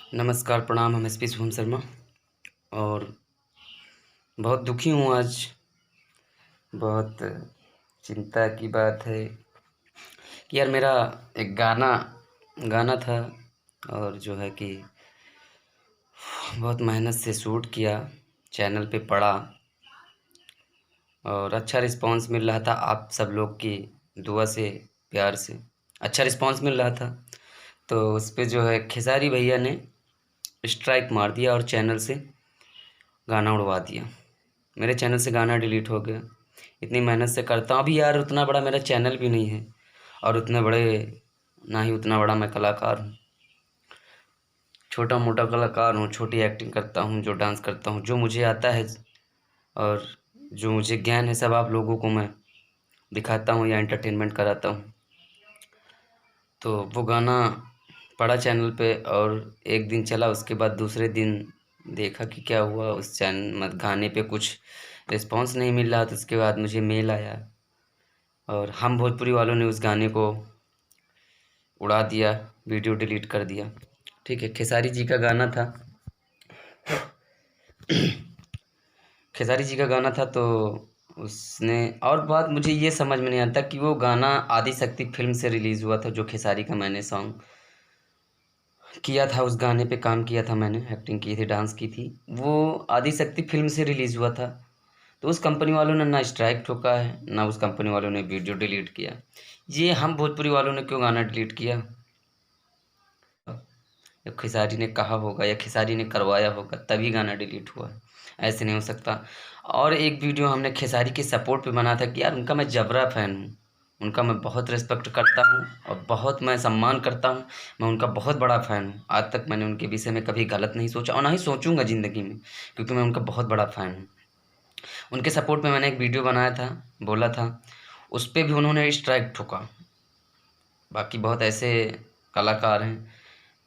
नमस्कार, प्रणाम। हम एसपी शुभम शर्मा और बहुत दुखी हूँ आज। बहुत चिंता की बात है कि यार मेरा एक गाना गाना था और जो है कि बहुत मेहनत से शूट किया, चैनल पे पड़ा और अच्छा रिस्पांस मिल रहा था आप सब लोग की दुआ से, प्यार से अच्छा रिस्पांस मिल रहा था। तो उस पे जो है खेसारी भैया ने स्ट्राइक मार दिया और चैनल से गाना उड़वा दिया। मेरे चैनल से गाना डिलीट हो गया। इतनी मेहनत से करता हूँ, अभी यार उतना बड़ा मेरा चैनल भी नहीं है और उतने बड़े ना ही उतना बड़ा मैं कलाकार हूँ। छोटा मोटा कलाकार हूँ, छोटी एक्टिंग करता हूँ, जो डांस करता हूँ, जो मुझे आता है और जो मुझे ज्ञान है सब आप लोगों को मैं दिखाता हूँ या एंटरटेनमेंट कराता हूँ। तो वो गाना पड़ा चैनल पे और एक दिन चला, उसके बाद दूसरे दिन देखा कि क्या हुआ, उस गाने पे कुछ रिस्पांस नहीं मिल रहा। तो उसके बाद मुझे मेल आया और हम भोजपुरी वालों ने उस गाने को उड़ा दिया, वीडियो डिलीट कर दिया। ठीक है, खेसारी जी का गाना था। खेसारी जी का गाना था तो उसने, और बात मुझे ये समझ में नहीं आता कि वो गाना आदि शक्ति फिल्म से रिलीज़ हुआ था, जो खेसारी का मैंने सॉन्ग किया था, उस गाने पे काम किया था मैंने, एक्टिंग की थी, डांस की थी। वो आदि शक्ति फिल्म से रिलीज़ हुआ था। तो उस कंपनी वालों ने ना स्ट्राइक ठोका है, ना उस कंपनी वालों ने वीडियो डिलीट किया। ये हम भोजपुरी वालों ने क्यों गाना डिलीट किया? या खेसारी ने कहा होगा या खेसारी ने करवाया होगा तभी गाना डिलीट हुआ है। ऐसे नहीं हो सकता। और एक वीडियो हमने खेसारी के सपोर्ट पे बना था कि यार उनका मैं जबरा फ़ैन हूँ, उनका मैं बहुत रिस्पेक्ट करता हूँ और बहुत मैं सम्मान करता हूँ। मैं उनका बहुत बड़ा फ़ैन हूँ। आज तक मैंने उनके विषय में कभी गलत नहीं सोचा और ना ही सोचूंगा ज़िंदगी में, क्योंकि मैं उनका बहुत बड़ा फ़ैन हूँ। उनके सपोर्ट में मैंने एक वीडियो बनाया था, बोला था, उस पे भी उन्होंने स्ट्राइक ठोका। बाकी बहुत ऐसे कलाकार हैं,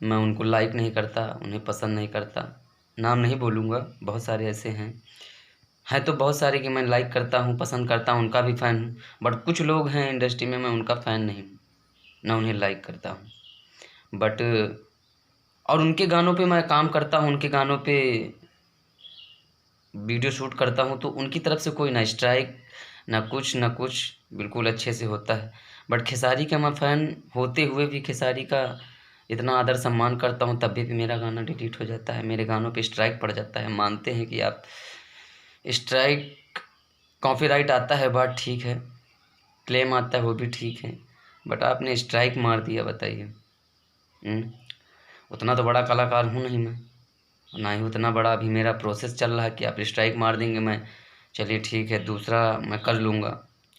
मैं उनको लाइक नहीं करता, उन्हें पसंद नहीं करता। नाम नहीं बोलूँगा, बहुत सारे ऐसे हैं तो बहुत सारे कि मैं लाइक करता हूँ, पसंद करता हूँ, उनका भी फ़ैन हूँ। बट कुछ लोग हैं इंडस्ट्री में, मैं उनका फ़ैन नहीं हूँ, ना उन्हें लाइक करता हूँ। बट और उनके गानों पे मैं काम करता हूँ, उनके गानों पे वीडियो शूट करता हूँ, तो उनकी तरफ से कोई ना स्ट्राइक ना कुछ, बिल्कुल अच्छे से होता है। बट खेसारी का मैं फ़ैन होते हुए भी खेसारी का इतना आदर सम्मान करता हूँ, तब भी मेरा गाना डिलीट हो जाता है, मेरे गानों पे स्ट्राइक पड़ जाता है। मानते हैं कि आप स्ट्राइक, कॉपीराइट आता है, बात ठीक है, क्लेम आता है, वो भी ठीक है, बट आपने स्ट्राइक मार दिया, बताइए। उतना तो बड़ा कलाकार हूँ नहीं मैं, ना ही उतना बड़ा अभी मेरा प्रोसेस चल रहा है कि आप स्ट्राइक मार देंगे मैं चलिए ठीक है दूसरा मैं कर लूँगा।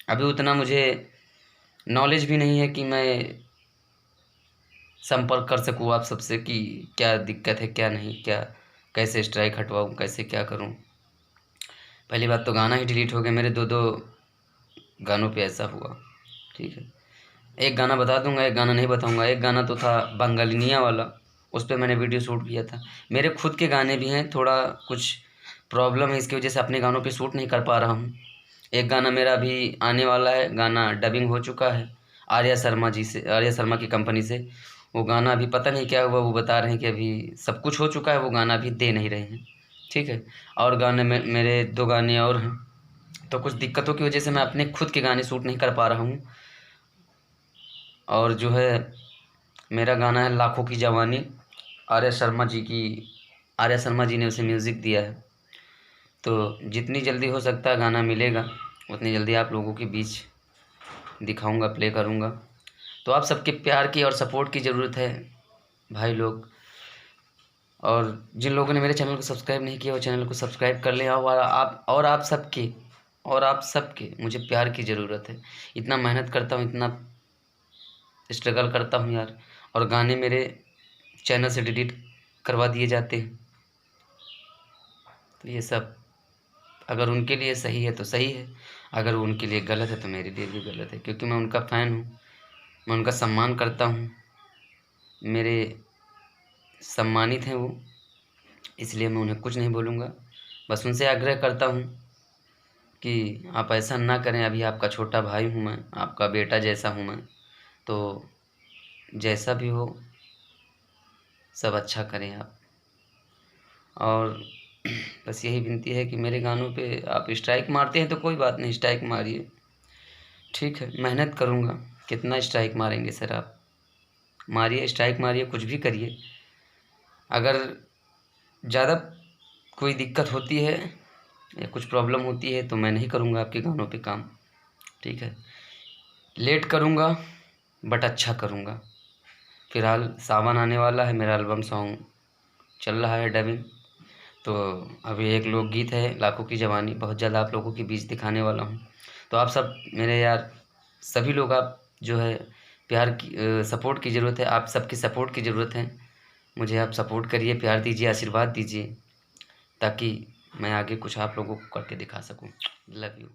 अभी उतना मुझे नॉलेज भी नहीं है कि मैं संपर्क कर सकूँ आप सबसे कि क्या दिक्कत है, क्या नहीं, क्या कैसे स्ट्राइक हटवाऊँ, कैसे क्या करूँ। पहली बात तो गाना ही डिलीट हो गया मेरे, दो दो गानों पे ऐसा हुआ। ठीक है, एक गाना बता दूंगा, एक गाना नहीं बताऊंगा। एक गाना तो था बंगालिनिया वाला, उस पे मैंने वीडियो शूट किया था। मेरे खुद के गाने भी हैं, थोड़ा कुछ प्रॉब्लम है, इसकी वजह से अपने गानों पे शूट नहीं कर पा रहा हूँ। एक गाना मेरा अभी आने वाला है, गाना डबिंग हो चुका है आर्या शर्मा जी से, आर्या शर्मा की कंपनी से। वो गाना अभी पता नहीं क्या हुआ, वो बता रहे हैं कि अभी सब कुछ हो चुका है, वो गाना अभी दे नहीं रहे हैं। ठीक है, और गाने में मेरे दो गाने और हैं, तो कुछ दिक्कतों की वजह से मैं अपने खुद के गाने शूट नहीं कर पा रहा हूँ। और जो है मेरा गाना है लाखों की जवानी, आर्या शर्मा जी की, आर्या शर्मा जी ने उसे म्यूज़िक दिया है। तो जितनी जल्दी हो सकता है गाना मिलेगा, उतनी जल्दी आप लोगों के बीच दिखाऊंगा, प्ले करूंगा। तो आप सबके प्यार की और सपोर्ट की ज़रूरत है भाई लोग। और जिन लोगों ने मेरे चैनल को सब्सक्राइब नहीं किया वो चैनल को सब्सक्राइब कर लें। और आप सबके मुझे प्यार की ज़रूरत है। इतना मेहनत करता हूँ, इतना स्ट्रगल करता हूँ यार, और गाने मेरे चैनल से डिलीट करवा दिए जाते हैं। तो ये सब अगर उनके लिए सही है तो सही है, अगर वो उनके लिए गलत है तो मेरे लिए भी गलत है, क्योंकि मैं उनका फ़ैन हूँ, मैं उनका सम्मान करता हूँ, मेरे सम्मानित हैं वो, इसलिए मैं उन्हें कुछ नहीं बोलूँगा। बस उनसे आग्रह करता हूँ कि आप ऐसा ना करें। अभी आपका छोटा भाई हूँ मैं, आपका बेटा जैसा हूँ मैं, तो जैसा भी हो सब अच्छा करें आप। और बस यही विनती है कि मेरे गानों पे आप स्ट्राइक मारते हैं तो कोई बात नहीं, स्ट्राइक मारिए, ठीक है, मेहनत करूँगा। कितना स्ट्राइक मारेंगे सर आप? मारिए, स्ट्राइक मारिए, कुछ भी करिए। अगर ज़्यादा कोई दिक्कत होती है या कुछ प्रॉब्लम होती है तो मैं नहीं करूँगा आपके गानों पे काम, ठीक है। लेट करूँगा बट अच्छा करूँगा। फ़िलहाल सावन आने वाला है, मेरा एल्बम सॉन्ग चल रहा है डबिंग। तो अभी एक लोकगीत है लाखों की जवानी, बहुत जल्द आप लोगों के बीच दिखाने वाला हूँ। तो आप सब मेरे यार, सभी लोग, आप जो है प्यार की सपोर्ट की ज़रूरत है, आप सबकी सपोर्ट की ज़रूरत है। मुझे आप सपोर्ट करिए, प्यार दीजिए, आशीर्वाद दीजिए, ताकि मैं आगे कुछ आप लोगों को करके दिखा सकूँ। Love you.